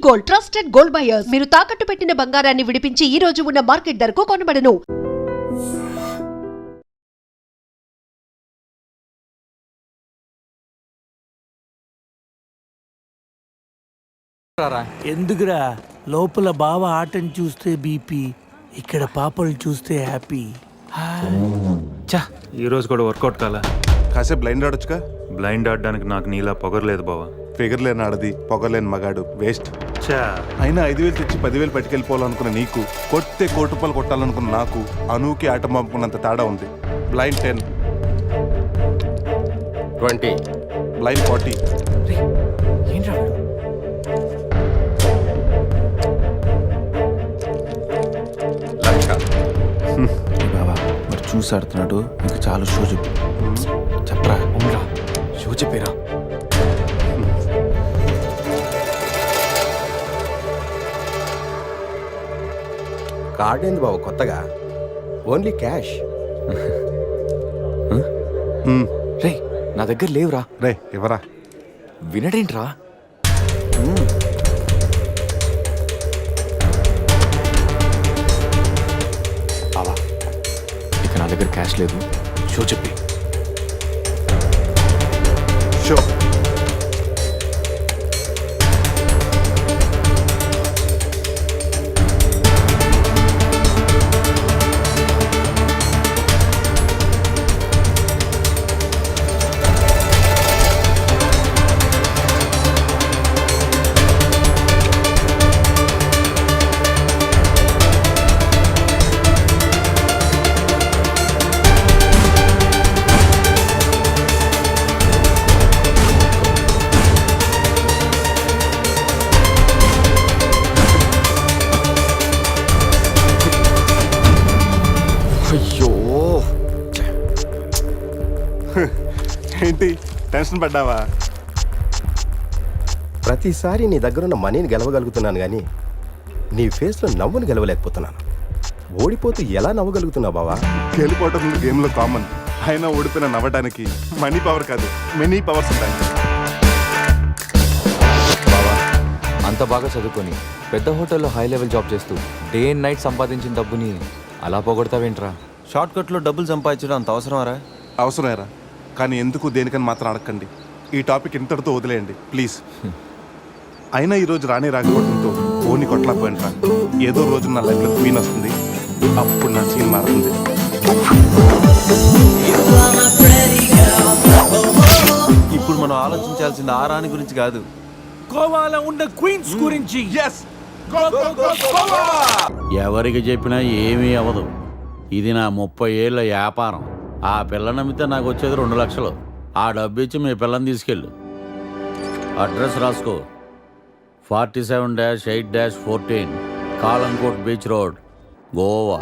Gold, trusted gold buyers. మీరు తాకట్టు పెట్టిన బంగారాన్ని విడిపించి ఈ రోజు ఉన్న మార్కెట్ ధరకు కొనబడను. ఎందుకురా లోపల బావ ఆటని చూస్తే బీపీ, ఇక్కడ పాపలు చూస్తే హ్యాపీ. చా ఈరోజు కూడా వర్కౌట్ కాలా. కాసేపు బ్లైండ్ ఆడొచ్చుగా. బ్లైండ్ ఆడడానికి నాకు నీలా పొగరలేదు బావా. ఫిగర్ లేని ఆడది, పొగలేని మగాడు వేస్ట్. చా అయినా 5,000 తెచ్చి 10,000 పట్టుకెళ్ళిపోవాలనుకున్న నీకు, కొట్టే కోటి రూపాయలు కొట్టాలనుకున్న నాకు అనూకి ఆట పంపుకున్నంత తేడా ఉంది. Blind 10, 20, blind 40. బాబా మరి చూసి ఆడుతున్నాడు, ఇంకా చాలా షో చెప్పు. చెప్పరా ఉండరా షో చెప్పేరా. కార్డ్ ఏంది బాబు కొత్తగా? Only cash. రే నా దగ్గర లేవురా. రే ఎవరా? వినడేంట్రా? బావా ఇక నా దగ్గర క్యాష్ లేదు, షో చెప్పి. షో అయ్యో ఏంటి టెన్షన్ పడ్డావా? ప్రతిసారి నీ దగ్గరున్న మనీని గెలవగలుగుతున్నాను కానీ నీ ఫేస్లో నవ్వుని గెలవలేకపోతున్నాను. ఓడిపోతూ ఎలా నవ్వగలుగుతున్నావు బావా? గెలిపోవటం గేమ్లో కామన్. అయినా ఓడిపోయిన నవ్వడానికి మనీ పవర్ కాదు, మెనీ పవర్స్ ఉంటాయి. బావా అంత బాగా చదువుకొని పెద్ద హోటల్లో హై లెవెల్ జాబ్ చేస్తూ డే అండ్ నైట్ సంపాదించిన డబ్బుని అలా పోగొడతావేంట్రా? షార్ట్ కట్లో డబ్బులు సంపాదించడం అంత అవసరమారా? అవసరమేరా, కానీ ఎందుకు దేనికని మాత్రం అడగండి. ఈ టాపిక్ ఇంతటితో వదిలేయండి ప్లీజ్. అయినా ఈరోజు రానే రాకపోవడంతో ఫోన్ని కొట్టలేకపోయినరా. ఏదో రోజు నా లైఫ్లో క్వీన్ వస్తుంది, అప్పుడు నా సీన్ మారుతుంది. ఇప్పుడు మనం ఆలోచించాల్సింది ఆ రాణి గురించి కాదు, గోవాలో ఉన్న క్వీన్స్ గురించి. ఎవరికి చెప్పినా ఏమీ అవ్వదు. ఇది నా 30 ఏళ్ళ వ్యాపారం. ఆ పిల్ల నమ్మితే నాకు వచ్చేది 2 లక్షలు. ఆ డబ్బు ఇచ్చి మీ పిల్లని తీసుకెళ్ళు. అడ్రస్ రాసుకో, 47-8-14 కాలంకోట్ బీచ్ రోడ్, గోవా.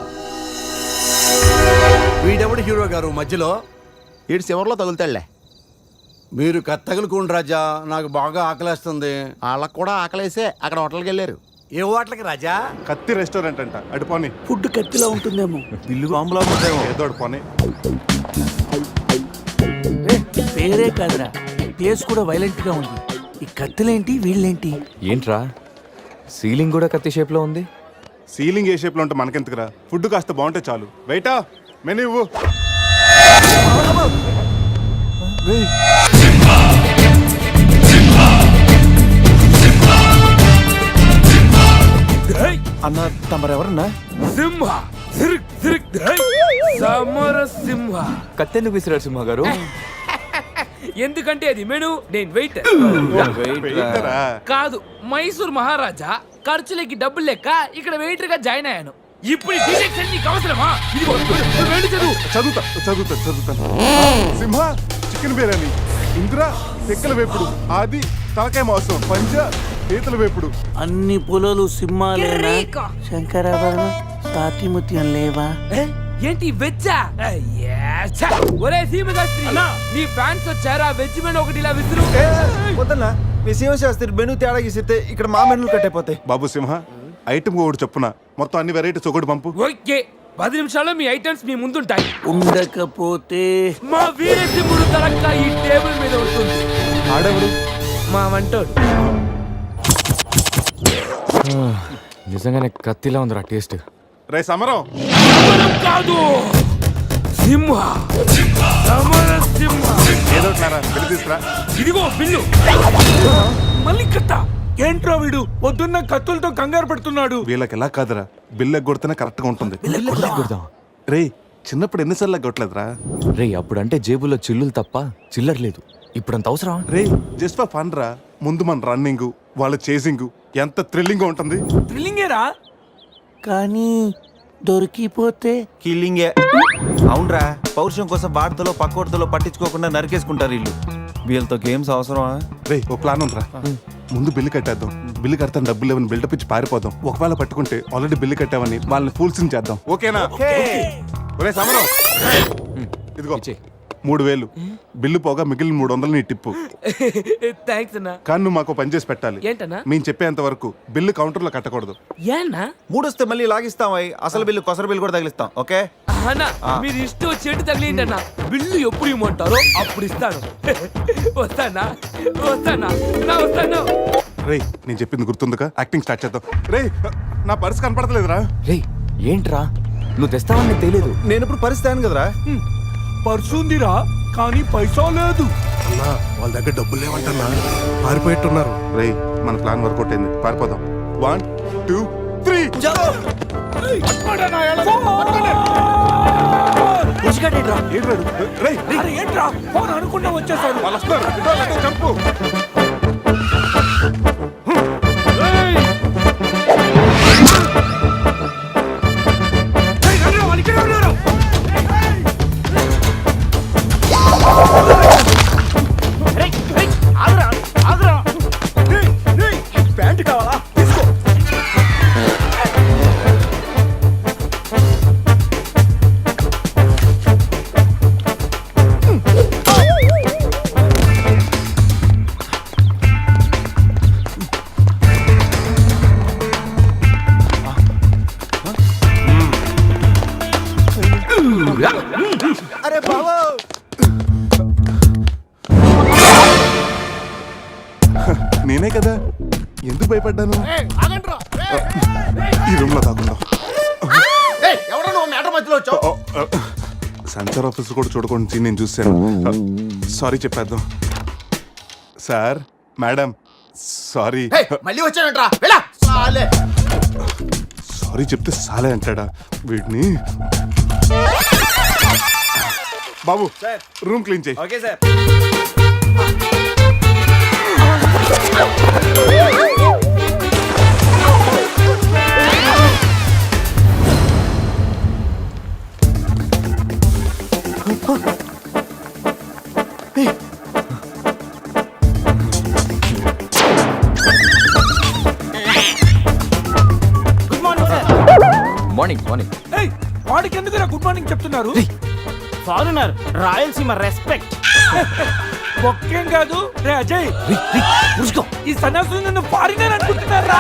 వీడెవడు హీరో గారు మధ్యలో? ఈడు చివరిలో తగులుతాడులే. మీరు తగులుకోండి రాజా, నాకు బాగా ఆకలేస్తుంది. వాళ్ళకు కూడా ఆకలేసే అక్కడ హోటల్కి వెళ్ళారు. ఏ హోటల్కి రాజా? కత్తి రెస్టారెంట్ అంట, అడుపోని. ఫుడ్ కత్తిలా ఉంటుందేమో. బిల్లు బాంబులా ఉంటుందేమో. ఏదో అడుపోని. పేరే కాదురా, ప్లేస్ కూడా వైలెంట్ గా ఉంది. ఈ కత్తులేంటి, వీళ్ళేంటి? ఏంట్రా సీలింగ్ కూడా కత్తి షేప్లో ఉంది? సీలింగ్ ఏ షేప్లో ఉంటే మనకెందుకురా, ఫుడ్ కాస్త బాగుంటే చాలు. వెయిటా మెనూ ఇవ్వు. అన్న తమరెవరన్నా? సింహ సమర సింహ. కత్తెందుకు విసిరారు సింహ గారు? ఎందుకంటే అది మెను, నేను వెయిట్ వెయిటరా? కాదు, మైసూర్ మహారాజా. ఖర్చులకి డబ్బులు లెక్క ఇక్కడ వెయిటర్ గా జాయిన్ అయ్యాను. ఇప్పుడు ఈ డిటెక్షన్ నీకు అవసరమా? ఇదిగో వెళ్ళి చదువు. చదువుతాను. సింహ చికెన్ బిర్యానీ, ఇంద్ర తెక్కల వేపుడు, ఆది తలకాయ మాంసం, పంజ పీతల వేపుడు. అన్ని పొలాలు సింహాలేనా? శంకరాభరణం సాతిముత్యం లేవా? ఏంటి వెజ్జా? ఒరే సీమశాస్త్రి, నీ ఫ్యాన్స్ వచ్చారా? వెజ్ మెను ఒకటి ఇలా విసురు. వద్దన్నా, మీ శివశాస్త్రి మెను తేడా గీసితే ఇక్కడ మా మెనూలు కట్టయిపోతాయి. బాబు సింహ, ఐటమ్ ఒకటి చెప్పున మొత్తం అన్ని వెరైటీస్ ఒకటి పంపు. ఓకే, 10 నిమిషాల్లో మీ ఐటమ్స్ మీ ముందుంటాయి. ఉండకపోతే మా వీరసింహుడు తలక్క ఈ టేబుల్ మీద ఉంటుంది. ఆడెవడు? మా వంటోడు. నిజంగానే కత్తిలా ఉందిరా టేస్ట్. రే సమరం, సమరం కాదు, సింహ. సమర సింహ. ఏదో ఒకటిరా, బిల్లు తీసుకురా. ఇదిగో బిల్లు. మళ్ళీ కట్ట. ఏంట్రా వీడు పొద్దున్న కత్తులతో కంగారు పెడుతున్నాడు. వీళ్ళకి ఎలా కాదురా, బిల్లు ఎగ్గొడితేనే కరెక్ట్ గా ఉంటుంది. కొడదాం. రే చిన్నప్పుడు ఎన్నిసార్లు ఎగ్గొట్టలేదురా? రే అప్పుడంటే జేబులో చిల్లులు తప్ప చిల్లర లేదు. ఇప్పుడంత అవసరం? రే జస్ట్ ఫర్ ఫన్ రా. ముందు మన రన్నింగ్, వాళ్ళ చేసింగ్ ఎంత థ్రిల్లింగ్ గా ఉంటుంది. థ్రిల్లింగేరా. కానీ దొరికిపోతే కిల్లింగే. అవునరా, పౌరుషం కోసం వార్తలో పక్కోడతలో పట్టించుకోకుండా నరికేసుకుంటారు వీళ్ళు. వీళ్ళతో గేమ్స్ అవసరమా? రే ఓ ప్లాన్ ఉందిరా. ముందు బిల్లు కట్టేద్దాం. బిల్లు కడతాను డబ్బులు లేవని బిల్డప్ ఇచ్చి పారిపోదాం. ఒకవేళ పట్టుకుంటే ఆల్రెడీ బిల్లు కట్టామని వాళ్ళని ఫూల్సింగ్ చేద్దాం. ఓకేనా? ఒరే సమరం, ఇదిగో 3000 బిల్లు పోగా మిగిలిన 300 నీ టిప్పు. థ్యాంక్స్ అన్నా. కానీ నువ్వు మాకు పని చేసి పెట్టాలి. ఏంటన్నా? మేము చెప్పేంత వరకు బిల్లు కౌంటర్ లో కట్టకూడదు. ఏనా మూడొస్తే మళ్ళీ లాగిస్తాం. అసలు బిల్లు కొసర బిల్లు కూడా తగిలిస్తాం. ఓకే అన్నా, మీరు ఇష్టం చెట్టు తగిలిండి అన్న. బిల్లు ఎప్పుడు ఇమ్మంటారో అప్పుడు ఇస్తాను. వస్తానా వస్తానా నా వస్తాను. రే నేను చెప్పింది గుర్తుందిగా? యాక్టింగ్ స్టార్ట్ చేద్దాం. రే నా పర్స్ కనపడతలేదురా. రే ఏంట్రా నువ్వు తెస్తావని నీకు తెలియదు. నేను ఇప్పుడు పరిస్థితి కదరా. పర్సుందిరా కానీ పైసా లేదు. అన్నా వాళ్ళ దగ్గర డబ్బులు లేవంటన్నా, పారిపోయేట్టున్నారు. రే మన ప్లాన్ వర్కౌట్ అయింది, పారిపోదాం. 1 2 3 ఏంట్రా ఫోన్ అనుకున్నా వచ్చేసాడు. వాళ్ళు వస్తారు. ఇదో లేదో చంపు. ప్యాంట్ కావాలా? అరే బాబు, నేనే కదా, ఎందుకు భయపడ్డాను? ఈ రూమ్ లో కాకుండా సెన్సార్ ఆఫీస్ కూడా చూడకుండా నేను చూశాను. సారీ చెప్పేద్దాం. Sir madam sorry. మళ్ళీ వచ్చానంట్రా. సారీ చెప్తే సాలే అంటాడా వీడిని? బాబు రూమ్ క్లీన్ చేయి. Okay sir. Morning morning. వాడికి ఎందుకు గుడ్ మార్నింగ్ చెప్తున్నారు? Foreigner, Rayalaseema respect. ఒక్కేం కాదు. రే అజయ్, ఈ సన్యాసులు నన్ను ఫారినర్ అనుకుంటున్నారా?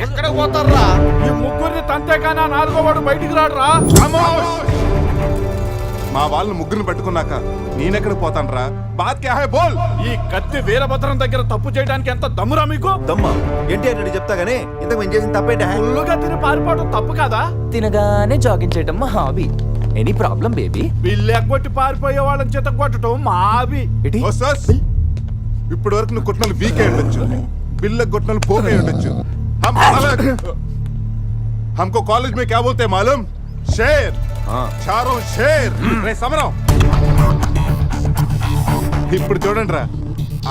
ఎక్కడ పోతారా? ఈ ముగ్గురిని తంతేగానా నాలుగో వాడు బయటికి రాడురా. మా వాళ్ళని ముగ్గురిని పెట్టుకున్నాక నేనెక్కడ పోతాను? బాత్ క్యా హై బోల్. ఈ కత్తి వీరభద్రం దగ్గర తప్పు చేయడానికి ఎంత దమ్మురా మీకు? దమ్మా ఎన్టీఆర్ రెడ్డి చెప్తా గానీ ఇంతకు మేము చేసిన తప్పేంటే? ఫుల్లుగా తిని పారిపోవడం తప్పు కాదా? తినగానే జాగింగ్ చేయడం మా hobby. Any problem baby? Bill ఎగ్గొట్టి పారిపోయే వాళ్ళని చేత కొట్టడం మా హాబీ. ఇప్పటి వరకు నువ్వు కొట్టిన వీక్ అయి ఉండొచ్చు, బిల్లు కొట్టిన పోక్ అయి ఉండొచ్చు. हमको कॉलेज में क्या बोलते हैं मालूम? शेर. चारों शेर. రే సమరం, ఇప్పుడు చూడండి రా,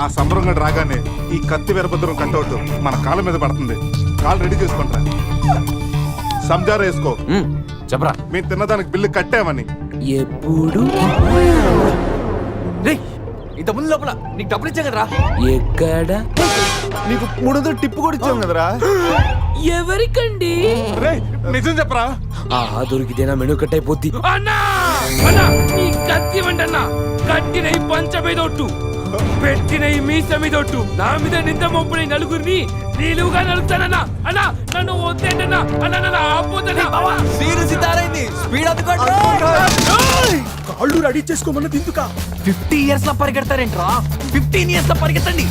ఆ సమరం గడు రాగానే ఈ కత్తి వీరభద్రం కట్అవుట్ మన కాళ్ళ మీద పడుతుంది. కాళ్ళు రెడీ చేసుకుంటా. సంజారా వేసుకో. చెప్పరా. మేము తిన్నదానికి బిల్లు కట్టామని. ఎప్పుడు ఇంత ముందు లోపల నీకు డబ్బులు ఇచ్చా కదరా. ఎక్కడ నీకు 300 టిప్పు కూడా ఇచ్చాం కదరా. ఎవరికండి? రే నిజం చెప్పరా. దొరికితేనా మెను కట్ అయిపోద్ది. అన్నా అన్నా ఈ కత్తి వంటన్నా, కట్టిన ఈ పంచ మీదొట్టు, పెట్టిన ఈ మీస మీదొట్టు, నా మీద నింద మోపుని నలుగురిని నీలుగా నలుగుతానన్నా. అన్నా నన్ను వద్దేంటన్నా. అన్నా నన్ను ఆపోతన్నా. స్పీడ్ అందుకోండి. కాళ్ళు రెడీ చేసుకోమన్నది ఎందుకా? 50 years లో పరిగెడతారేంట్రా? 15 years లో పరిగెత్తండి.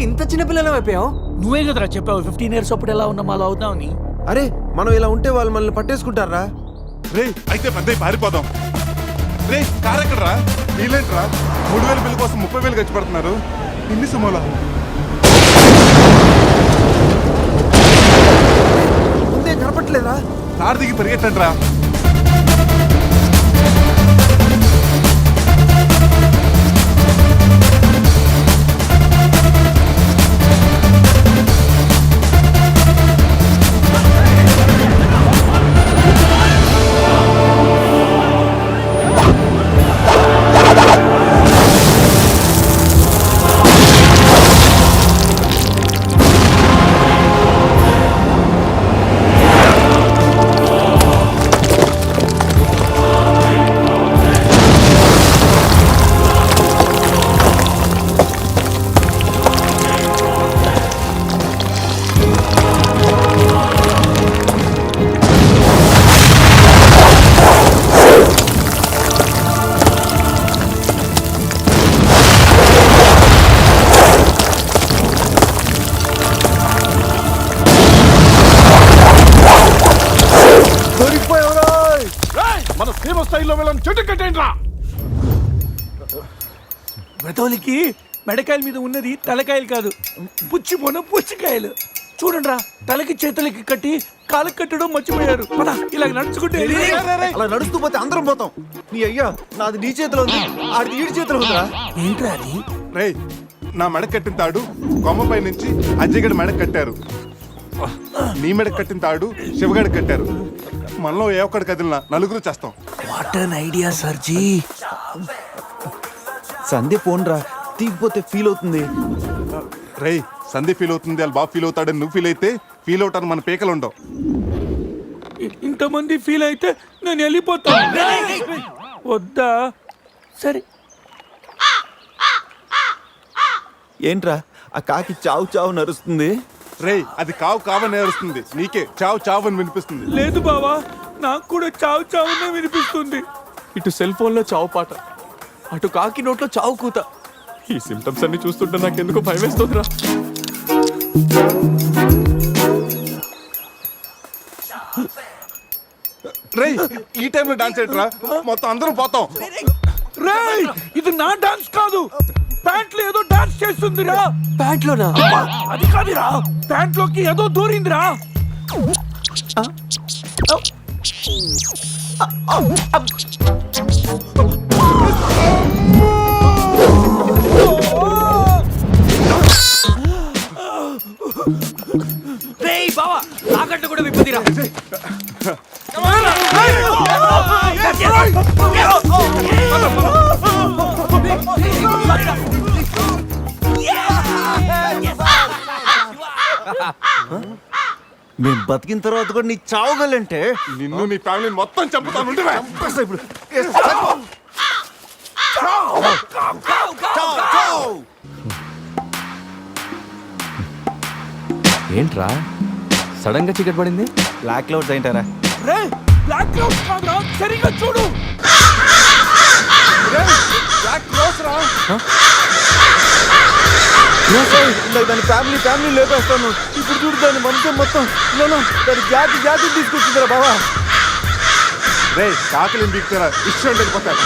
ఇంత చిన్న పిల్లలు అయిపోయావు? నువ్వే కదరా చెప్పావు 15 years అప్పుడు ఎలా ఉన్నాం అలా అవుతామని. అరే మనం ఇలా ఉంటే వాళ్ళు మనల్ని పట్టేసుకుంటారా? రే అయితే పెద్ద పారిపోదాం. రే కార్ ఎక్కడరా? వీలేంట్రా 3,000 బిల్లు కోసం 30,000 ఖర్చు పెడుతున్నారు. ఇన్ని సుమోలా ముందే కనపట్లేదా? కార్ దిగి పరిగెట్టండి రా. మన సీమ స్థాయిలో వెళ్ళని చెట్టు కట్టేయండి రా. బ్రతోలికి మెడకాయల మీద ఉన్నది తలకాయలు కాదు, పుచ్చిపోన పుచ్చికాయలు. చూడండి రా, తలకి చేతులకి కట్టి కాళ్ళకి కట్టడం మర్చిపోయారు. పద ఇలా నడుచుకుంటే. అలా నడుస్తూ పోతే అందరం పోతాం. నీ అయ్యా నాది నీ చేతిలో ఉంది, ఆడిది ఈడి చేతిలో ఉందిరా. ఏంట్రా అది? రే నా మెడ కట్టిన తాడు కొమ్మపై నుంచి అజ్జగడి మెడ కట్టారు. నీ మెడ కట్టిన తాడు శివగడి కట్టారు. మనలో ఏ ఒక్కడి కదిలినా నలుగురు చేస్తాం. వాట్ అన్ ఐడియా సర్జీ. సంధ్య పోన్రా, తీగిపోతే ఫీల్ అవుతుంది. రే సంధి ఫీల్ అవుతుంది, వాళ్ళు బాబు ఫీల్ అవుతాడని నువ్వు ఫీల్ అయితే ఫీల్ అవుతాను మన పేకలు ఉండవు. ఇంతమంది ఫీల్ అయితే నేను వెళ్ళిపోతా. వద్దా? సరే. ఏంట్రా ఆ కాకి చావు చావు నరుస్తుంది? రే అది కావు కావని నేరుస్తుంది, నీకే చావు చావు అని వినిపిస్తుంది. లేదు బావా, నాకు కూడా చావు చావునే వినిపిస్తుంది. ఇటు సెల్ ఫోన్ లో చావు పాట, అటు కాకి నోట్లో చావు కూత. ఈ సిమ్టమ్స్ అన్ని చూస్తుంటే నాకెందుకో భయం వేస్తుందిరా. రే ఈ టైంలో డాన్స్ ఏంట్రా? మొత్తం అందరం పోతాం. రేయ్, ఇది నా డాన్స్ కాదు, ప్యాంట్ లో ఏదో డాన్స్ చేస్తుందిరా. ప్యాంట్ లోనా? అది కాదురా, ప్యాంట్ లోకి ఏదో దూరిందిరా. రేయ్ బావా, తాకట్టు కూడా విప్పుదిరా. మేము బతికిన తర్వాత కూడా నీ చావుగలంటే నిన్ను నీ ఫ్యామిలీని మొత్తం చంపుతాను. ఉండురా. ఇప్పుడు ఏంట్రా సడన్ గా చీకటి పడింది? బ్లాక్ క్లౌడ్స్ ఏంటారా? రే బ్లాక్ క్లౌడ్స్ కాదురా, సరిగ్గా చూడు. దాని ఫ్యామిలీ లేపేస్తాను. ఇప్పుడు చూడు దాని వంశం మొత్తం దాని జాతి తీసుకొచ్చిందిరా బావా. రే కాకలి దిగుతారా ఇష్టం వెళ్ళిపోతారు.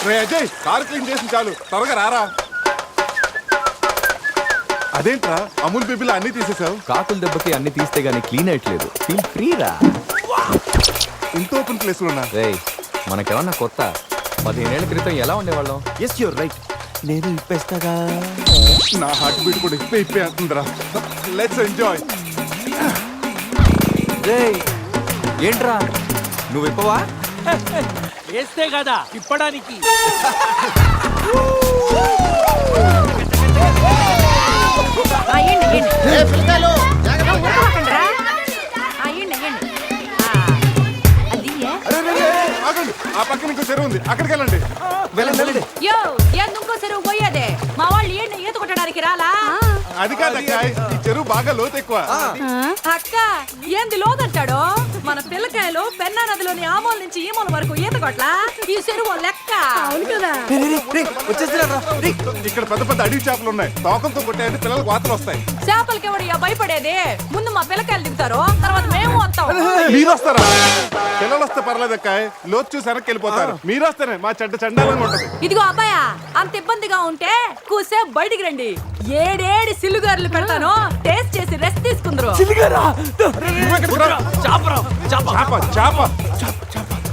రే అజయ్, కారు క్లీన్ చేసి చాలు, త్వరగా రారా. అదేంట్రా అమూల్ బేబీలో అన్ని తీసేసావు? కాకుల దెబ్బకి అన్ని తీస్తే గానీ క్లీన్ అయ్యట్లేదు. ఫీల్ ఫ్రీ రా. ఇంత ఓపెన్ ప్లేస్ ఉన్నా. రేయ్ మనకేమన్నా కొత్త? 15 ఏళ్ల క్రితం ఎలా ఉండేవాళ్ళం? Yes you're right. నేను ఇప్పేస్తాగా. నా హార్ట్ బీట్ కూడా ఇప్పే అంటుందిరా. Let's enjoy. రేయ్ ఏంట్రా నువ్వు ఇప్పవా? వేస్తే కదా ఇప్పడానికి. అరే ఇంకో చెరువు పోయేదే మా వాళ్ళు ఏంటి ఈత కొట్టడానికి రాలా అది కాదక్క, ఈ చెరువు బాగా లోతు ఎక్కువ. అక్క ఏంది లోదంటాడు మన పిల్లకాయలు పెన్నా నదిలోని ఆ మూల నుంచి ఈ మూల వరకు ఈత కొట్లా ఈ చెరువు లెక్క అవును కదా ఇక్కడ పెద్ద పెద్ద అడవి చేపలు ఉన్నాయి. తోకంతో కొట్టాయంటే పిల్లలకు వాతలు వస్తాయి. చేపలకి ఎవడు భయపడేది ముందు మా పిల్లకాయలు దిగుతారు తర్వాత మేము వస్తాం మీరు వస్తారా? పిల్లలు వస్తే పర్లేదక్క, లోతు చూసి వెనక్కి వెళ్ళిపోతారు. మీరు వస్తేనే మా చెడ్డ చండాలంగా ఉంటది. ఇదిగో అబ్బాయా అంత ఇబ్బందిగా ఉంటే కూసే బయటికి రండి ఏడేడి సిల్లుగారులు పెడతాను టేస్ట్ చేసి రెస్ట్ తీసుకుందరు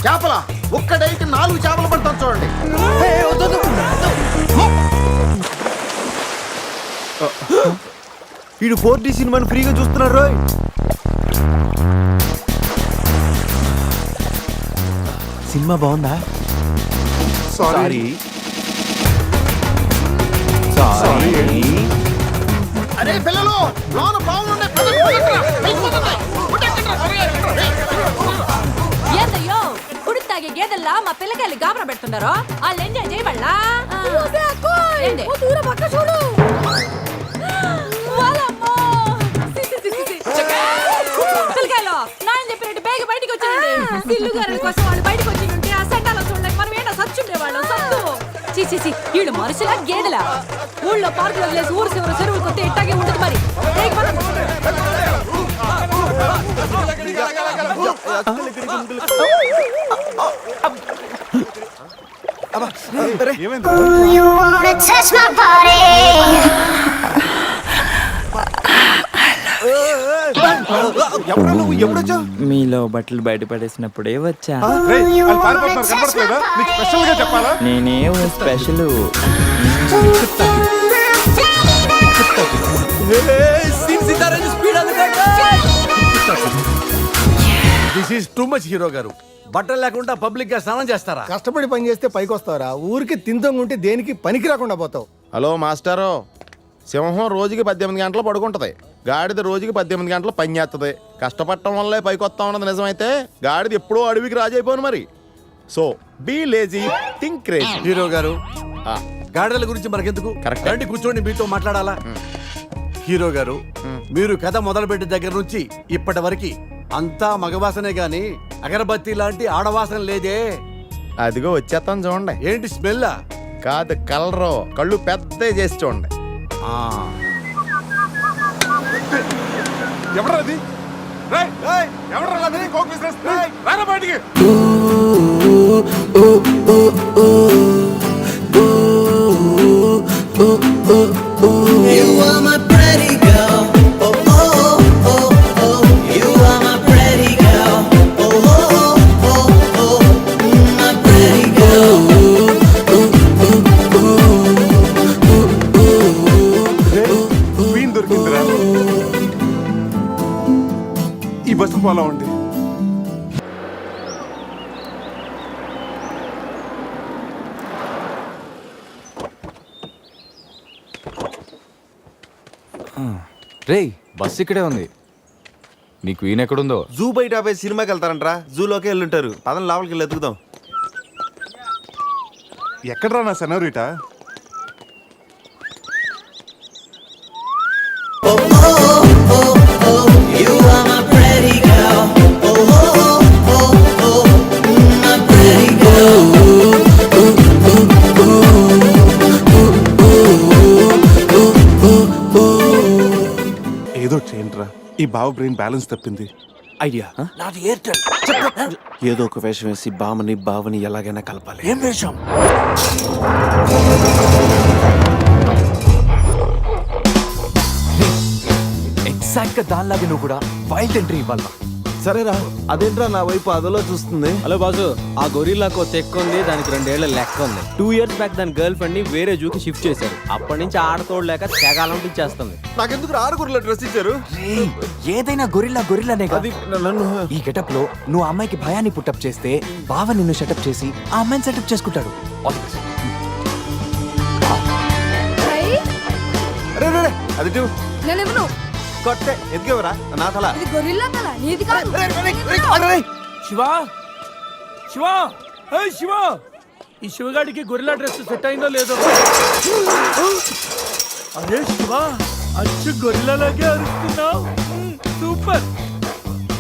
చేపల ఒక్కడైతే 4 చేపలు పడతాను చూడండి. వీడు 4D సినిమాని ఫ్రీగా చూస్తున్నారు. సినిమా బాగుందా? సారీ. అరే పిల్లలు లోన బాగుండే ఏందయ్యో కుడి తాగే గేదెల్లా మా పిల్లకాయలు గాబరా పెడుతున్నారో వాళ్ళు ఎంజాయ్ చేయబడలా చూడు పిల్లకాయలు నాయన చెప్పినట్టు బేగ బయటికి వచ్చాయండి సిల్లుగారుల కోసం వాళ్ళు బయటకు వచ్చి ఉంటే ఆ సెంటాలో చూడలేక మనం ఏంటో సచ్చుండే వాళ్ళు సత్తు చీచి వీళ్ళు మనుషులా గేదెలా ఊళ్ళో పార్కులు వదిలేసి ఊరు చివరి చెరువులు కొత్త ఇట్టాగే ఉంటుంది మరి మీలో బట్టలు బయట పడేసినప్పుడే వచ్చా. నేనేం special. This is too much hero గారు. బట్టలు లేకుండా పబ్లిక్ గా స్నానం చేస్తారా? కష్టపడి పని చేస్తే పైకి వస్తారా? ఊరికి తింతంగా ఉంటే దేనికి పనికి రాకుండా పోతావు. హలో మాస్టారు, సింహం రోజుకి 18 గంటలు పడుకుంటది, గాడిద రోజుకి 18 గంటలు పని చేస్తుంది. కష్టపడటం వల్లే పైకి వస్తా ఉన్నది నిజమైతే గాడిద ఎప్పుడో అడవికి రాజైపోను మరి. So be lazy, think crazy. Hero గారు, గాడిదల గురించి మనకెందుకు, కరెక్ట్ రండి కూర్చోండి, మీతో మాట్లాడాలా. హీరో గారు, మీరు కథ మొదలుపెట్టిన దగ్గర నుంచి ఇప్పటి వరకు అంతా మగవాసనే గాని అగరబత్తి లాంటి ఆడవాసన లేదే. అదిగో వచ్చేస్తాను చూడండి. ఏంటి స్మెల్? కాదు కలరు, కళ్ళు పెద్ద చేసి చూడండి. ఎవరది? ఎవరు కోక్ బిజినెస్ రారా బయటికి. ఈ బస్సు పోలా ఉంది. రేయ్ బస్ ఇక్కడే ఉంది. నీకు ఈయన ఎక్కడుందో? జూ బయట పోయి సినిమాకి వెళ్తారంట్రా. జూలోకి వెళ్ళుంటారు. పదం లోపలికి వెళ్ళి ఎత్తుకుదాం. ఎక్కడరా నా సెనోరిటా? ఏదో చేయండిరా, ఈ బావ బ్రెయిన్ బ్యాలెన్స్ తప్పింది. ఐడియా నాది ఎయిర్టెల్. ఏదో ఒక వేషం వేసి బావని ఎలాగైనా కలపాలి. ఏం వేషం? ఎగ్జాక్ట్ గా దానిలాగే నువ్వు కూడా వైల్డ్ ఎంట్రీ ఇవ్వాలి. సరేరా, అదేంట్రా నా వైపు అదలో చూస్తుంది. హలో బాసు, ఆ గొరిల్లాకో తెక్క ఉంది, దానికి 2 ఏళ్ల లెక్క ఉంది. 2 years బ్యాక్ దాని గర్ల్ ఫ్రెండ్ ని వేరే జూకి షిఫ్ట్ చేశారు. అప్పటి నుంచి ఆడతోడలేక తెగాలం చేస్తుంది. నాకెందుకు ఆరుగురులో డ్రెస్ ఇచ్చారు? ఏదైనా గొరిల్లానే అది నన్ను ఈ గెటప్ లో నువ్వు అమ్మాయికి భయాన్ని పుట్టప్ చేస్తే బావ నిన్ను సెటప్ చేసి ఆ అమ్మాయిని సెటప్ చేసుకుంటాడు. అది కొట్టే ఎదిగేవరా నా తల. శివా శివా, శివా ఈ శివగాడికి గొరిలా డ్రెస్ సెట్ అయిందో లేదో. అరే శివ, అచ్చు గొరిలాగే అరుస్తున్నావు. సూపర్.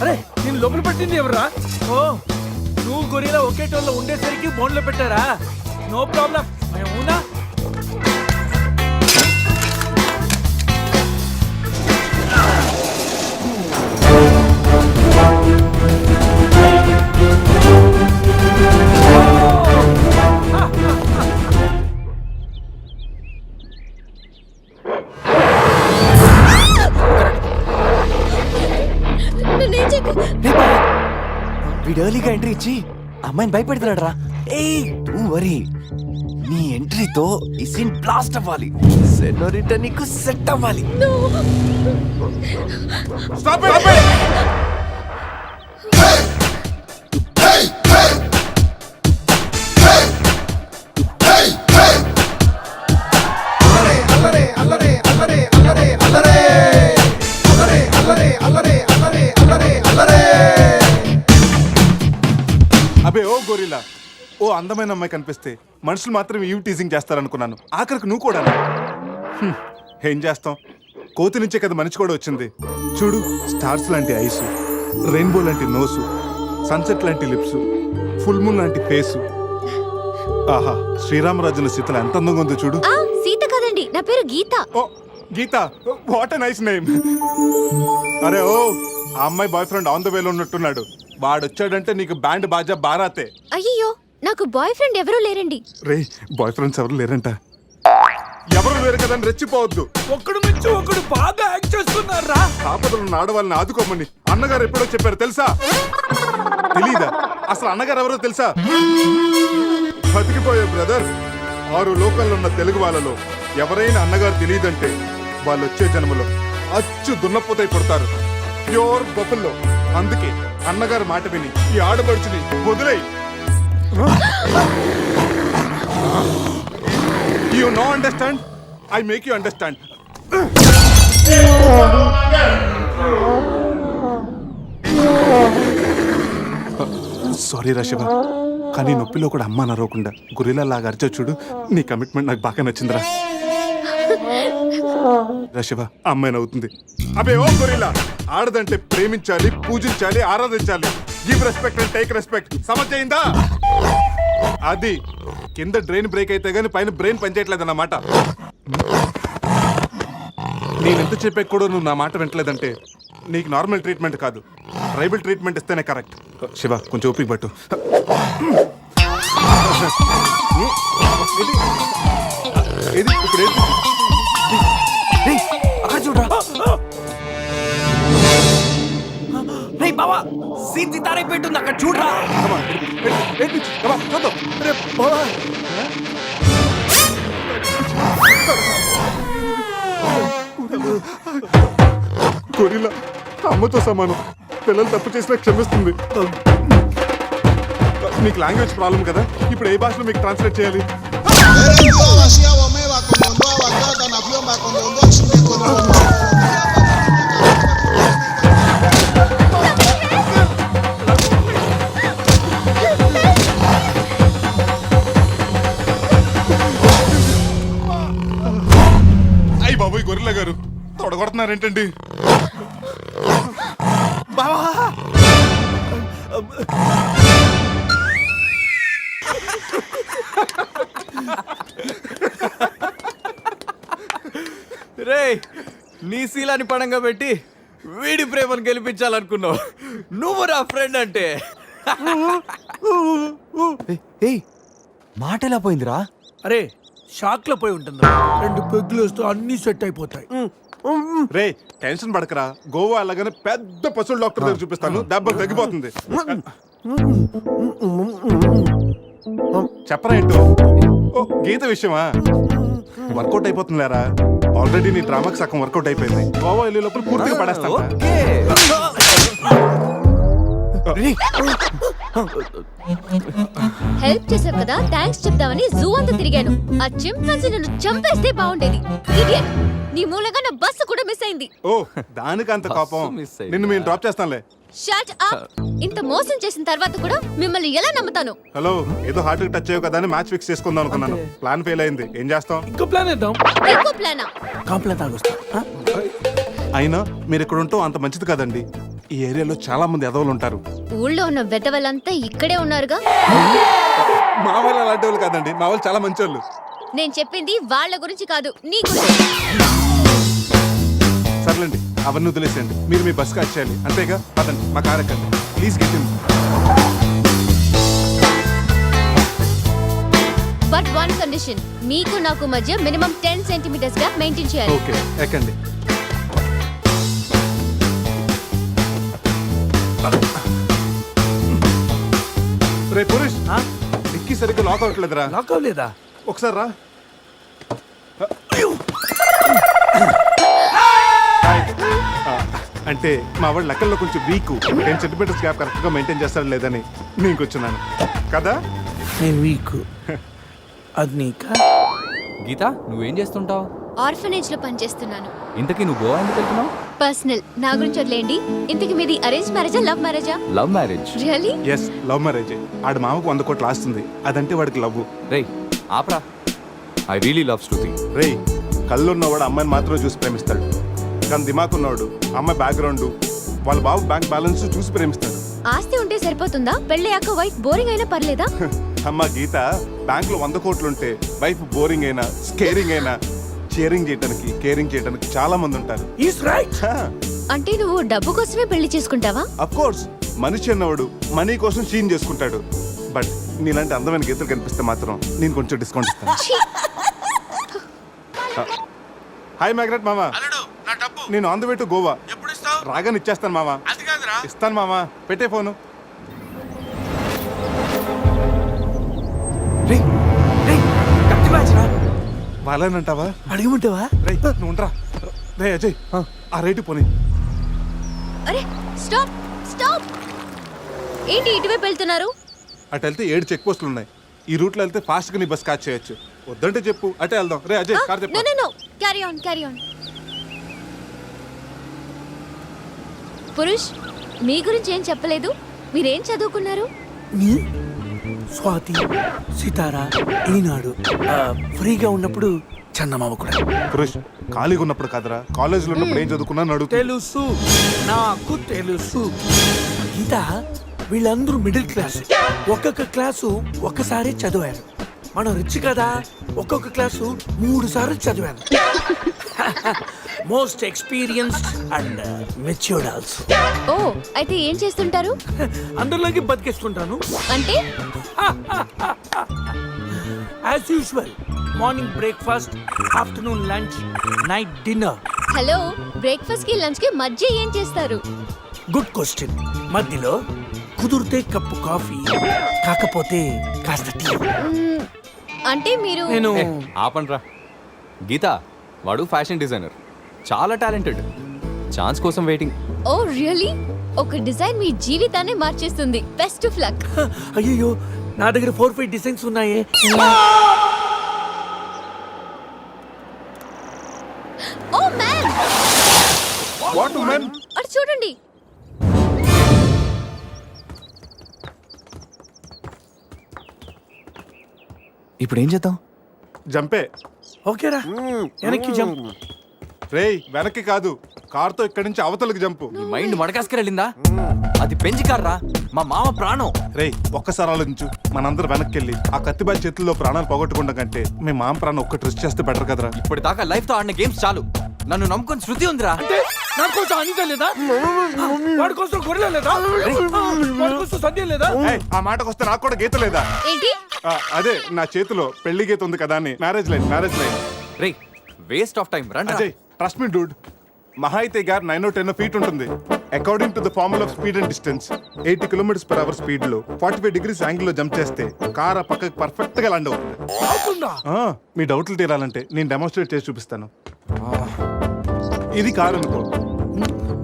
అరే నేను లోపల పెట్టింది ఎవరా? ఓ నువ్వు గొరిలా ఒకే టోన్లో ఉండేసరికి బోన్లో పెట్టారా? నో ప్రాబ్లం, మేమునా. వీడు ఎర్లీగా ఎంట్రీ ఇచ్చి అమ్మాయిని భయపెడుతున్నాడు రా. ఏయ్ డోంట్ వరీ, నీ ఎంట్రీతో ఈ సీన్ బ్లాస్ట్ అవ్వాలి. సెనోరిటా నీకు సెట్ అవ్వాలి. Stop it! అబే ఓ గొరిల్లా, ఓ అందమైన అమ్మాయి కనిపిస్తే మనుషులు మాత్రం ఈవ్ టీజింగ్ చేస్తారనుకున్నాను. ఆఖరికి నువ్వు కూడా. ఏం చేస్తాం, కోతి నుంచే కదా మనిషి కూడా వచ్చింది. చూడు, స్టార్స్ లాంటి ఐస్, రెయిన్బో లాంటి నోసు, సన్సెట్ లాంటి లిప్స్, ఫుల్ మూన్ లాంటి ఫేసు. ఆహా, శ్రీరామరాజుల సీతలు ఎంత అందంగా ఉందో చూడు. సీత కదండి, నా పేరు గీత. ఓ గీత, వాట్ ఎ నైస్ నేమ్. అరే ఓ, ఆ అమ్మాయి బాయ్ ఫ్రెండ్ ఆన్ ద వేలో ఉన్నట్టున్నాడు. వాడు వచ్చాడంటే నీకు బ్యాండ్ బాజా బారాతే. అయ్యో, నాకు బాయ్ ఫ్రెండ్ ఎవరూ లేరండి. రే, బాయ్ ఫ్రెండ్స్ ఎవరు లేరంట. ఎవరు లేరు కదని రెచ్చిపోవద్దు. ఒకడు నుంచి ఒకడు బాగా యాక్ట్ చేస్తున్నారా? ఆపదలు ఆడవాళ్ళని ఆదుకోమని అన్నగారు ఎప్పుడో చెప్పారు తెలుసా? తెలీదా? అసలు అన్నగారు ఎవరో తెలుసా? బతికిపోయే బ్రదర్, 6 లోకల్లో ఉన్న తెలుగు వాళ్ళలో ఎవరైనా అన్నగారు తెలియదంటే వాళ్ళు వచ్చే జన్మలో అచ్చు దున్నపోతై పుడతారు. ప్యూర్ బొబ్బల్లో. అందుకే అన్నగారు మాట విని ఈ ఆడపడుచుని వదిలేయి. You no understand? I make you understand. Sorry రా శివ, కానీ నొప్పిలో కూడా అమ్మ నరవకుండా గురిలా లాగా అరిచా చూడు. నీ కమిట్మెంట్ నాకు బాగా నచ్చిందిరా. రా శివ, అమ్మాయి నవ్వుతుంది. అబే ఓ గొరిల్లా, ఆడదంటే ప్రేమించాలి, పూజించాలి, ఆరాధించాలి. Give respect and take respect. సమర్థయిందా? అది కింద డ్రైన్ బ్రేక్ అయితే గానీ పైన బ్రెయిన్ పనిచేయట్లేదు అన్నమాట. నేనెంత చెప్పే కూడా నువ్వు నా మాట వింటలేదంటే నీకు నార్మల్ ట్రీట్మెంట్ కాదు, ట్రైబల్ ట్రీట్మెంట్ ఇస్తేనే కరెక్ట్. శివ, కొంచెం ఓపిక పట్టు. ఇది ఇప్పుడు చూడరా బావా, సీన్ సితారే పెట్టుంది అక్కడ చూడరా. చూద్దాం. గొరిల్లా అమ్మతో సమానం. పిల్లలు తప్పు చేసినా క్షమిస్తుంది. మీకు లాంగ్వేజ్ ప్రాబ్లం కదా, ఇప్పుడు ఏ భాషలో మీకు ట్రాన్స్లేట్ చేయాలి? అయ్యి బాబోయ్, గొరిల్లా గారు తొడగొడుతున్నారేంటండి? బావా, రే, నీ శీలాన్ని పడంగా పెట్టి వీడి ప్రేమను గెలిపించాలనుకున్నావు. నువ్వు నా ఫ్రెండ్ అంటే. మాట ఎలా పోయిందిరా? అరే షాక్ లో పోయి ఉంటుంది. 2 పెగ్గులు వస్తూ అన్ని సెట్ అయిపోతాయి. రే, టెన్షన్ పడకరా. గోవా అలాగనే పెద్ద పశువుల డాక్టర్ దగ్గర చూపిస్తాను, దెబ్బ తగ్గిపోతుంది. చెప్పరా ఏంటో? ఓ గీత విషయమా? వర్కౌట్ అయిపోతుందిలేరా. ఆల్రెడీ నీ డ్రామాకి సగం వర్కౌట్ అయిపోయింది. గోవా వెళ్ళే లోపల పూర్తిగా పడేస్తాను. హెల్ప్ చేసావు కదా థ్యాంక్స్ చెప్తామని జూ అంతా తిరిగాను. ఆ చింపాంజీ నన్ను చంపేస్తే బాగుండేది. ఇడియట్, నీ మూలంగా నా బస్సు కూడా మిస్ అయింది. ఓ దానికి అంత కోపం. miss అయిందా? నిన్ను మేము డ్రాప్ చేస్తానులే. Shut up. ఇంత మోసం చేసిన తర్వాత కూడా మిమ్మల్ని ఎలా నమ్ముతాను? హలో, ఏదో హార్ట్ టచ్ అయ్యో కదా అని మ్యాచ్ ఫిక్స్ చేసుకుందాం అనుకున్నాను. ప్లాన్ ఫెయిల్ అయింది. ఏం చేస్తాం? ఇంకో ప్లాన్ వేద్దాం. ఇంకో ప్లానా? కాంప్లైంట్ ఆగొస్తా. అయినా మీరు ఇక్కడ ఉంటాం అంత మంచిది కదండి. ఈ ఏరియాలో చాలా మంది ఎదవలు ఉంటారు. ఊళ్ళో ఉన్న వెధవలంతా ఇక్కడే ఉన్నారుగా. మా వాళ్ళు అలాంటి వాళ్ళు కాదండి, మా వాళ్ళు చాలా మంచి వాళ్ళు. నేను చెప్పింది వాళ్ళ గురించి కాదు, నీ గురించి. సర్లేండి, అవన్నీ వదిలేసేయండి. మీరు మీ బస్కి వచ్చేయాలి అంతేగా. పదండి, మా కార్ ఎక్కండి. Please get in. But one condition, మీకు నాకు మధ్య మినిమం 10 సెంటీమీటర్స్ గ్యాప్ మెయింటైన్ చేయాలి. ఓకే, ఎక్కండి. రే పురుష్, డిక్కీ సరిగ్గా లాక్ అవ్వట్లేదురా. లాక్ అవ్వలేదా? ఒకసారి రా. అంటే మా వాడు లెక్కల్లో కొంచెం వీక్. 10 సెంటీమీటర్స్ గ్యాప్ కరెక్ట్గా మెయింటైన్ చేస్తాడు లేదని నేను కూర్చున్నాను కదా. నేను వీక్. అది నీకా? గీత, నువ్వేం చేస్తుంటావు? ఆర్ఫనేజ్ లో పనిచేస్తున్నాను. ఇంతకీ నువ్వు గోవా ఎందుకు వెళ్తున్నావు? పర్సనల్, నా గురించి వదిలేండి. ఇంతకి మీది అరేంజ్ మ్యారేజా, లవ్ మ్యారేజా? Love marriage. Really? Yes, love marriage. ఆడి మామకు 100 కోట్లు ఆస్తుంది. అదంటే వాడికి లవ్. రేయ్ ఆపరా, ఐ రియలీ లవ్ శృతి. రే, కళ్ళున్నవాడు అమ్మాయిని మాత్రమే చూసి ప్రేమిస్తాడు. కానీ దిమాక్ ఉన్నవాడు అమ్మాయి బ్యాక్గ్రౌండ్, వాళ్ళ బాబు బ్యాంక్ బ్యాలెన్స్ చూసి ప్రేమిస్తాడు. ఆస్తి ఉంటే సరిపోతుందా? పెళ్ళయ్యాక వైఫ్ బోరింగ్ అయినా పర్లేదా? అమ్మ గీత, బ్యాంక్ లో 100 కోట్లుంటే వైఫ్ బోరింగ్ అయినా స్కేరింగ్ అయినా షేరింగ్ చేయడానికి కేరింగ్ చేయడానికి చాలా మంది ఉంటారు. Is right. అంటే నువ్వు డబ్బు కోసమే పెళ్లి చేసుకుంటావా? అఫ్ కోర్స్, మనిషి అన్నవాడు మనీ కోసం షీన్ చేసుకుంటాడు. బట్ నీలాంటి అందమైన గీతలు కనిపిస్తే మాత్రం నేను కొంచెం డిస్కౌంట్ ఇస్తాను. ఛీ! హాయ్ మ్యాగ్రెట్ మామా, నేను on the way to Goa. రాగానే ఇచ్చేస్తాను మామా. ఇస్తాను మామా, పెట్టే ఫోను. వాళ్ళనంటావా? అడిగమంటావా? రే నువ్వు ఉండరా. రే అజయ్, ఆ రైటు పోనీ. అరే స్టాప్ స్టాప్! ఏంటి ఇటువైపు వెళ్తున్నారు? అటు వెళ్తే 7 చెక్ పోస్టులు ఉన్నాయి. ఈ రూట్లో వెళ్తే ఫాస్ట్గా నీ బస్ క్యాచ్ చేయొచ్చు. వద్దంటే చెప్పు, అటే వెళ్దాం. రే అజయ్, కార్ నో చెప్పు. No no, carry on carry on. Purush, మీ గురించి ఏం చెప్పలేదు. మీరేం చదువుకున్నారు? స్వాతి, సితారా, ఈనాడు. ఫ్రీగా ఉన్నప్పుడు చందమామ కూడా. పురుష్, ఖాళీగా ఉన్నప్పుడు కాదరా, కాలేజీలో ఉన్నప్పుడు ఏం చదువుకున్నాను అడుగు. తెలుసు, నాకు తెలుసు. గీత, వీళ్ళందరూ మిడిల్ క్లాస్. ఒక్కొక్క క్లాసు ఒక్కసారి చదివారు. మనం రిచ్ కదా, ఒక్కొక్క క్లాసు 3 సార్లు చదివాను. Most experienced and matured also. ఓ, అయితే ఏం చేస్తుంటారు? అందరిలోకి బతికేస్తుంటాను. అంటే as usual, morning breakfast, afternoon lunch, night dinner. Hello, breakfast కి లంచ్ కి మధ్య ఏం చేస్తారు? Good question. మధ్యలో కుదిరితే కప్పు కాఫీ, కాకపోతే కాస్త టీ. అంటే మీరు నేను ఆపండ్రా. గీత, వాడు ఫ్యాషన్ డిజైనర్, చాలా టాలెంటెడ్. ఛాన్స్ కోసం వెయిటింగ్. ఓ రియల్లీ? ఒక డిజైన్ మీ జీవితాన్ని మార్చేస్తుంది. Best of luck. అయ్యో, నా దగ్గర 4-5 డిజైన్స్ ఉన్నాయే. Oh man, what women? అటు చూడండి. ఇప్పుడు ఏం చేద్దాం? జంపే. ఓకేరా, వెనక్కి జంప్. రేయ్, వెనక్కి కాదు, కార్తో ఇక్కడి నుంచి అవతలకి జంపు. నీ మైండ్ మడకాసుకు వెళ్ళిందా? అది పెంచి కార్రా, మా మామ ప్రాణం. రేయ్, ఒక్కసారి ఆలోచించు. మనందరం వెనక్కి వెళ్ళి ఆ కత్తిబాయి చేతుల్లో ప్రాణాలు పోగొట్టుకుంటాం కంటే మీ మామ ప్రాణం ఒక్కటి రిస్క్ చేస్తే బెటర్ కదరా. ఇప్పటిదాకా లైఫ్ తో ఆడిన గేమ్స్ చాలు. నన్ను నమ్ముకొని శృతి ఉందిరా. అంటే నా కోసం అనిత లేదా? వాడి కోసం గొర్రె లేదా? వాడి కోసం సద్య లేదా? ఏయ్, ఆ మాటకు వస్తే నాకు కూడా గీత లేదా? ఏంటి? అదే, నా చేతిలో పెళ్లి గీత ఉంది కదా అని. Marriage line. రేయ్, వేస్ట్ ఆఫ్ టైం. రండి. Ajay, trust me Dude. మహా అయితే గారు 9-10 ఫీట్ ఉంటుంది. According to the formula of speed and distance, 80 km/h speed లో 45 degrees యాంగిల్ లో జంప్ చేస్తే కార్ ఆ పక్కకి పర్ఫెక్ట్ గా ల్యాండ్ అవుతుంది. మీ డౌట్లు తీరాలంటే నేను డెమోన్స్ట్రేట్ చేసి చూపిస్తాను. ఇది కారు అనుకో,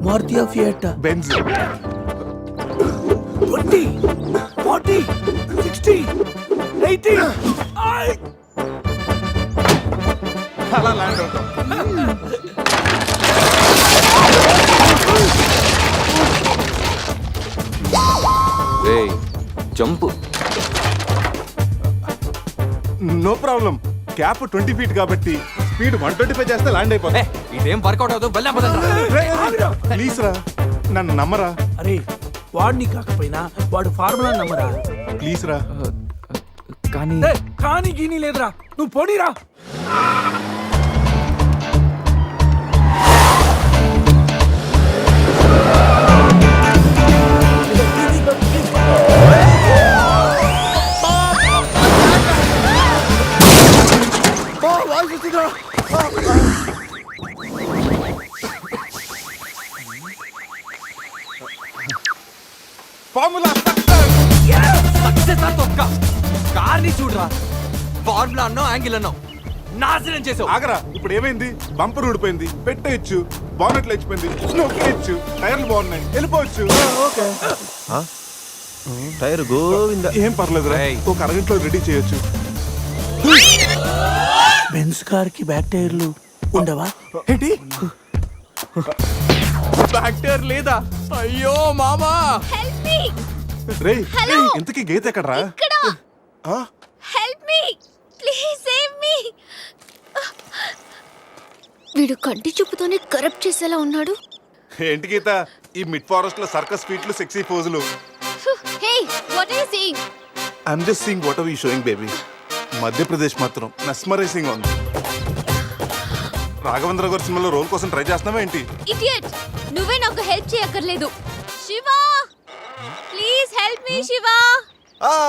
మారుతి ఫియట్, బెంజ్. 20, 40, 60, 80. అలా ల్యాండ్ అవుతాం. రేయ్ jump. No problem. Cap 20 feet కాబట్టి స్పీడ్ 125 చేస్తే ల్యాండ్ అయిపోతా. ఇదేం వర్కౌట్ అవుతుంది ప్లీజ్ రా, నన్ను నమ్మరా అరే వాడిని కాకపోయినా వాడు ఫార్ములా నమ్మరా. ప్లీజ్ రా. కానీ కానీ గీనీ లేదురా, నువ్వు పోనీరా. ఫార్ములా కార్ని చూడరా, ఫార్ములా అన్నో యాంగిల్ అన్నో నాశనం చేసావు. ఆగరా, ఇప్పుడు ఏమైంది? బంపర్ ఊడిపోయింది, పెట్టేయచ్చు. బానెట్ లేచిపోయింది, నొక్కేయచ్చు. టైర్లు బాగున్నాయి, వెళ్ళిపోవచ్చు. టైర్ గోవింద. ఏం పర్లేదు రా, ఒక అరగంటలో రెడీ చేయొచ్చు. బెంజ్ కార్ కి బ్యాక్ టైర్లు ఉండవా? ఏంటి? బ్యాక్ టైర్ లేదా? అయ్యో మామా. Help me. రేయ్, ఇంతకీ గీత ఎక్కడరా? ఇక్కడ. Help me please save me. వీడు కంటి చూపుతోనే కరప్ట్ చేసేలా ఉన్నాడు. ఏంటి గీత, ఈ మిడ్ ఫారెస్ట్ లో సర్కస్ ఫీట్లు, sexy పోజులు? Hey what are you seeing? I'm just seeing what are you sowing baby. Madhya Pradesh మాత్రం మెస్మరైజింగ్ ఉంది. రాఘవేంద్ర గారి సినిమాలో రోల్ కోసం ట్రై చేస్తున్నావా ఏంటి? ఇడియట్, నువ్వే నాకు హెల్ప్ చేయక్కర్లేదు. Shiva please help me. Shiva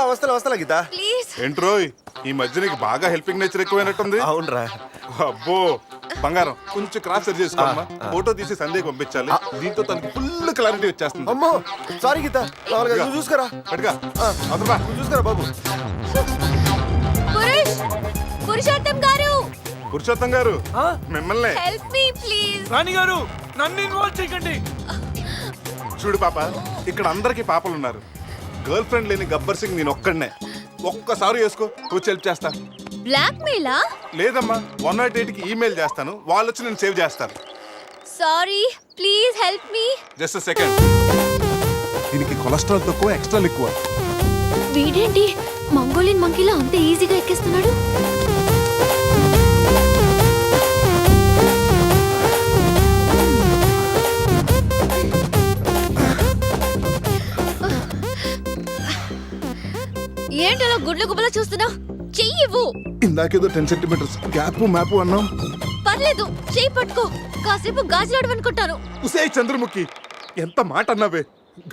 వస్తా గీత. ప్లీజ్. ఏంట్రోయ్, ఈ మధ్య నీకు బాగా హెల్పింగ్ నేచర్ ఎక్కువైనట్టుంది. అవునరా. అబ్బో బంగారం, కొంచెం క్రాస్ సరి చేసుకోమ్మా. ఫోటో తీసి సందేహం పంపించాలి. దీంతో తనకి ఫుల్ క్లారిటీ వచ్చేస్తుంది. అమ్మో సారీ గీత, నువ్వు చూసుకురా. పట్టుగా అదరా, చూసుకురా బాబు. పురుషోత్తం గారు. పురుషోత్తం గారు, మిమ్మల్ని. Help me please. రాణి గారు, నన్ను ఇన్వాల్వ్ చేయకండి. చూడు పాప, ఇక్కడ అందరికి పాపలు ఉన్నారు. గర్ల్ ఫ్రెండ్ లేని గబ్బర్ సింగ్ నేను ఒక్కడనే. ఒక్కసారి వేసుకో, కూర్చి హెల్ప్ చేస్తా. బ్లాక్ మెయిలా? లేదమ్మా, 108 కి ఈమెయిల్ చేస్తాను, వాళ్ళు వచ్చి నేను సేవ్ చేస్తాను. Sorry please help me. Just second. దీనికి కొలెస్ట్రాల్ తక్కువ, ఎక్స్ట్రా ఎక్కువ. వీడేంటి మంగోలియన్ మంకీలా అంత ఈజీగా ఎక్కేస్తున్నాడు? ఏంటలా గుడ్ల గుబల చూస్తున్నావు? చెయ్యి ఇవ్వు. ఇందాకేదో 10 సెంటీమీటర్స్ గ్యాప్ మ్యాప్ అన్నాం. పర్లేదు, చెయ్యి పట్టుకో. కాసేపు గాజులాడు అనుకుంటాను. ఉసే చంద్రముఖి, ఎంత మాట అన్నావే.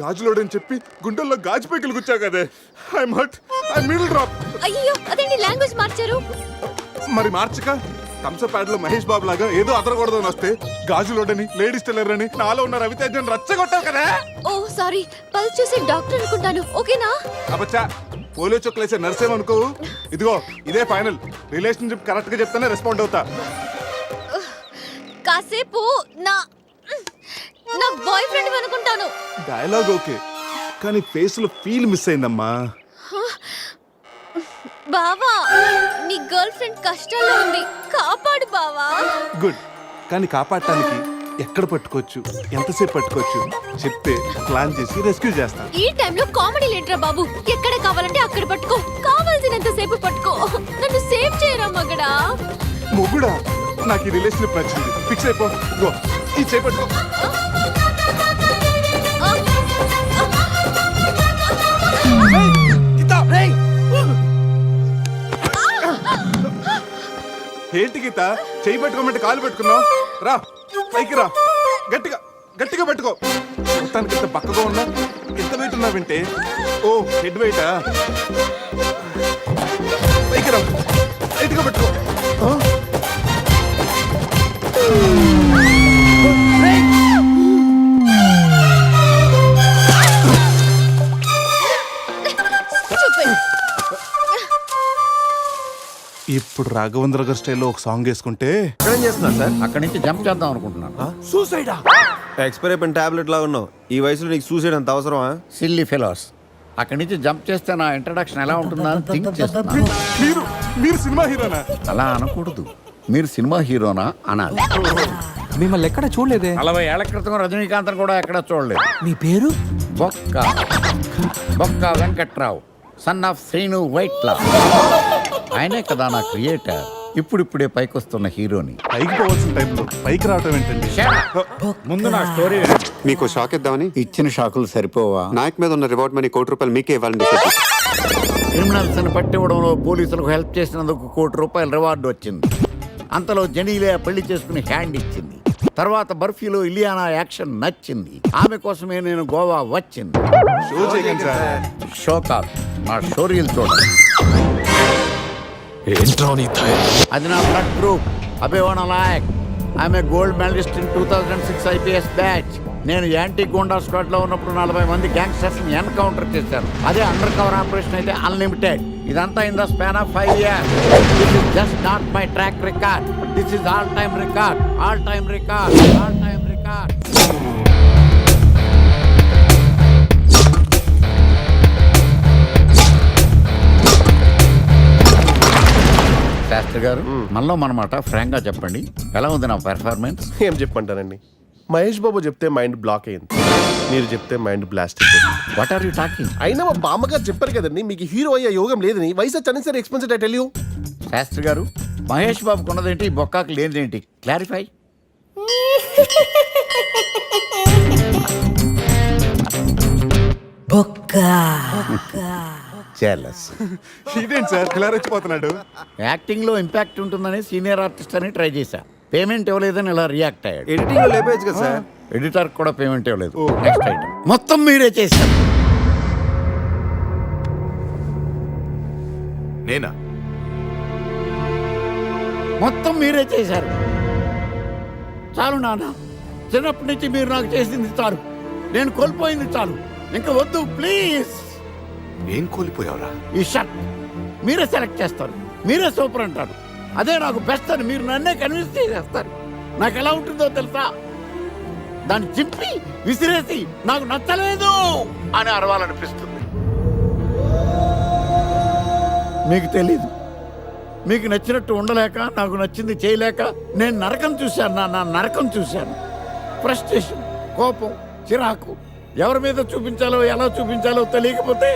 గాజులోడని చెప్పి గుండెల్లో గాజు పైకలు గుచ్చావు కదే. I'm hurt, I middle drop. అయ్యో అదేంటి లాంగ్వేజ్ మార్చారు? మరి మార్చక థమ్సప్ ప్యాడ్ లో మహేష్ బాబు లాగా ఏదో అదరకూడదు అని వస్తే గాజులోడని, లేడీస్ టైలర్ అని, నాలో ఉన్న రవితేజని రచ్చగొట్టావు కదా. ఓ సారీ, పల్స్ చూసి డాక్టర్ అనుకుంటాను. ఓకేనా? అబ్బచ్చా, పోలియో చుక్కలేసే నర్సేమనుకో. ఇదిగో ఇదే ఫైనల్. రిలేషన్షిప్ కరెక్ట్ గా చెప్తానే రెస్పాండ్ అవుతా. కాసేపు నా బాయ్ ఫ్రెండ్ అనుకుంటాను. డైలాగ్ ఓకే, కానీ ఫేస్ లో ఫీల్ మిస్ అయిందమ్మా. బావా, నీ గర్ల్ ఫ్రెండ్ కష్టాల్లో ఉంది, కాపాడు బావా. గుడ్, కానీ కాపాడటానికి ఎక్కడ పట్టుకోవచ్చు, ఎంతసేపు పట్టుకోవచ్చు చెప్తే ప్లాన్ చేసి రెస్క్యూ చేస్తాను. ఈ టైంలో కామెడీ లేటరా బాబు. ఎక్కడ కావాలంటే అక్కడ పట్టుకో, కావాల్సినంత సేపు పట్టుకో. నన్ను సేవ్ చేయరా మగడా. మొగుడా, నాకు ఈ రిలేషన్షిప్ నచ్చింది. ఫిక్స్ అయిపో. ఇగో ఈ చేపట్టుకో. ఏంటి గీత, చేయి పట్టుకోమంటే కాలు పెట్టుకున్నావు? రా పైకి రా, గట్టిగా గట్టిగా పట్టుకో. మొత్తానికి ఇంత పక్కగా ఉన్నా, ఎంత వెయిట్ ఉన్నావంటే. ఓ హెడ్ వెయిటా? పైకి రా, గట్టిగా పట్టుకో. ఇప్పుడు రాఘవేంద్ర గారి స్టైల్లో ఒక సాంగ్ వేసుకుంటే. ఏం చేస్తున్నారు సార్? అక్కడి నుంచి జంప్ చేద్దాం అనుకుంటున్నాను. సూసైడా? ఎక్స్పైర్ అయిపోయిన టాబ్లెట్ లాగా ఉన్నావు. ఈ వయసులో నీకు సూసైడ్ అంత అవసరమా? Silly fellows. అక్కడి నుంచి జంప్ చేస్తే నా ఇంట్రడక్షన్ ఎలా ఉంటుందా అని థింక్ చేస్తున్నా. మీరు సినిమా హీరోనా? అలా అనకూడదు, మీరు సినిమా హీరోనా అనాలి. మిమ్మల్ని ఎక్కడ చూడలేదే. 40 ఏళ్ల క్రితం రజనీకాంత్ కూడా ఎక్కడ చూడలేదు. మీ పేరు? బొక్క బొక్క వెంకట్రావు, సన్ ఆఫ్ శ్రీను వైట్లా. ఆయనే కదా నా క్రియేటర్. ఇప్పుడిప్పుడే పైకొస్తున్న హీరోని. పైకి పోవాల్సిన టైంలో పైకి రావటం ఏంటండి? ముందు నా స్టోరీ మీకు షాక్ ఇద్దామని. ఇచ్చిన షాకులు సరిపోవా? నాయక్ మీద ఉన్న రివార్డ్ మనీ ₹1 మీకే ఇవ్వాలని డిసైడ్ చేశాను. క్రిమినల్స్ ని పట్టివ్వడంలో పోలీసులకు హెల్ప్ చేసినందుకు ₹1 రివార్డు వచ్చింది. అంతలో జనీలే పెళ్లి చేసుకుని హ్యాండ్ ఇచ్చింది. తర్వాత బర్ఫీలో ఇలియానా యాక్షన్ నచ్చింది. ఆమె కోసమే నేను గోవా వచ్చింది. షో చేయకండి సార్. షో కాదు, నా స్టోరీలు చూడండి. అది నా బ్లడ్ గ్రూప్. అభివాన నాయక్. ఆమె gold medallist in 2006 IPS batch. నేను యాంటీ గోండా స్క్వాడ్ లో ఉన్నప్పుడు 40 మంది గ్యాంగ్స్టర్స్ ని ఎన్కౌంటర్ చేశారు. అదే అండర్ కవర్ ఆపరేషన్ అయితే అన్లిమిటెడ్. ఇదంతా in the span of 5 years. This is just not my track record. This is all time record. All time record. All time record. Shastri గారు, మనలో మనమాట ఫ్రాంక్ గా చెప్పండి, ఎలా ఉంది నా పెర్ఫార్మెన్స్? ఏం చెప్పంటానండి, మహేష్ బాబు చెప్తే మైండ్ బ్లాక్ అయింది, మీరు చెప్తే మైండ్ బ్లాస్ట్ అయిపోయింది. What are you talking? అయినా మా బామ్మగారు చెప్పారు కదండి మీకు హీరో అయ్యే యోగం లేదని. వయసు unnecessary expensive I tell you. Shastri గారు, మహేష్ బాబుకు ఉన్నదేంటి, బొక్కాకి లేనిదేంటి? క్లారిఫై. Jealous. ఇదేంటి సార్ ఇలా రెచ్చిపోతున్నాడు? యాక్టింగ్ లో ఇంపాక్ట్ ఉంటుందని సీనియర్ ఆర్టిస్ట్ అని ట్రై చేశా. పేమెంట్ ఇవ్వలేదని ఇలా రియాక్ట్ అయ్యాడు. ఎడిటింగ్ లో లేపేయచ్చు కదా సార్. ఎడిటర్ కూడా పేమెంట్ ఇవ్వలేదు. నెక్స్ట్ ఐటమ్ మొత్తం మీరే చేశారు. నేనా? మొత్తం మీరే చేశారు. చాలు నాన్న, చిన్నప్పటి నుంచి మీరు నాకు చేసింది చాలు. నేను కోల్పోయింది చాలు. ఇంకా వద్దు ప్లీజ్. ఏం కోల్పోయావురా? ఈ షర్ట్ మీరే సెలెక్ట్ చేస్తారు, మీరే సూపర్ అంటారు. అదే నాకు బెస్ట్ అని మీరు నన్నే కన్విన్స్ చేసేస్తారు. నాకు ఎలా ఉంటుందో తెలుసా? దాన్ని చింపి విసిరేసి నాకు నచ్చలేదు అని అరవాలనిపిస్తుంది. మీకు తెలీదు, మీకు నచ్చినట్టు ఉండలేక, నాకు నచ్చింది చేయలేక నేను నరకం చూశాను. నా నరకం చూశాను. ఫ్రస్ట్రేషన్, కోపం, చిరాకు, ఎవరి మీద చూపించాలో ఎలా చూపించాలో తెలియకపోతే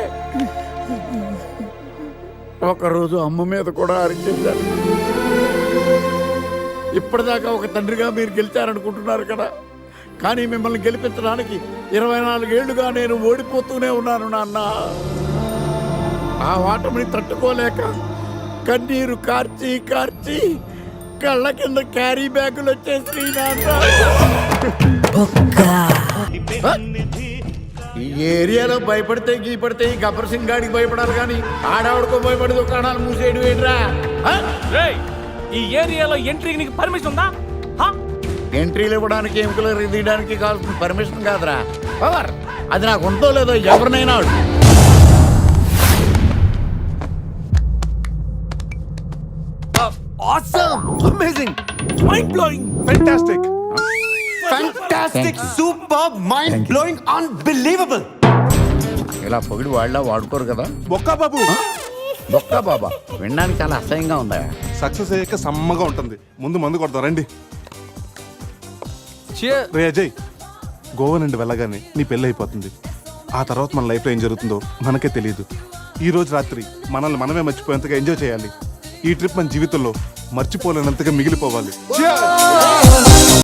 ఒకరోజు అమ్మ మీద కూడా అరిచేశారు. ఇప్పటిదాకా ఒక తండ్రిగా మీరు గెలిచారనుకుంటున్నారు కదా, కానీ మిమ్మల్ని గెలిపించడానికి 24 ఏళ్లుగా నేను ఓడిపోతూనే ఉన్నాను నాన్న. ఆ ఓటమిని తట్టుకోలేక కన్నీరు కార్చి కార్చి కళ్ళ కింద క్యారీ బ్యాగులు వచ్చేసి ఈ ఏరియాలో భయపడితే గీపడితే ఈ గబ్బర్ సింగ్ గాడికి భయపడాలి కానీ ఆడావిడకో భయపడి దుకాణాలు మూసేయడం ఏంట్రా? ఈ ఏరియాలో ఎంట్రీకి నీకు పర్మిషన్ ఉందా? ఎంట్రీలు ఇవ్వడానికి, ఎముకలు తీయడానికి కావాల్సిన పర్మిషన్ కాదురా, పవర్. అది నాకు ఉందో లేదో ఎవరినైనా Awesome! Amazing! Mind-blowing! Fantastic! Fantastic! Superb! Mind-blowing! Unbelievable! ఇలా పొగిడి వాళ్ళ వాడుకోరు కదా. బొక్కా బాబు, బొక్కా బాబా వినడానికి చాలా అసహ్యంగా ఉందా? సక్సెస్ అయ్యాక సమ్మగా ఉంటుంది. ముందు మందు కొడతాం రండి. రే అజయ్, గోవా నుండి వెళ్ళగానే నీ పెళ్ళి అయిపోతుంది. ఆ తర్వాత మన లైఫ్లో ఏం జరుగుతుందో మనకే తెలియదు. ఈ రోజు రాత్రి మనల్ని మనమే మర్చిపోయేంతగా ఎంజాయ్ చేయాలి. ఈ ట్రిప్ మన జీవితంలో మర్చిపోలేనంతగా మిగిలిపోవాలి.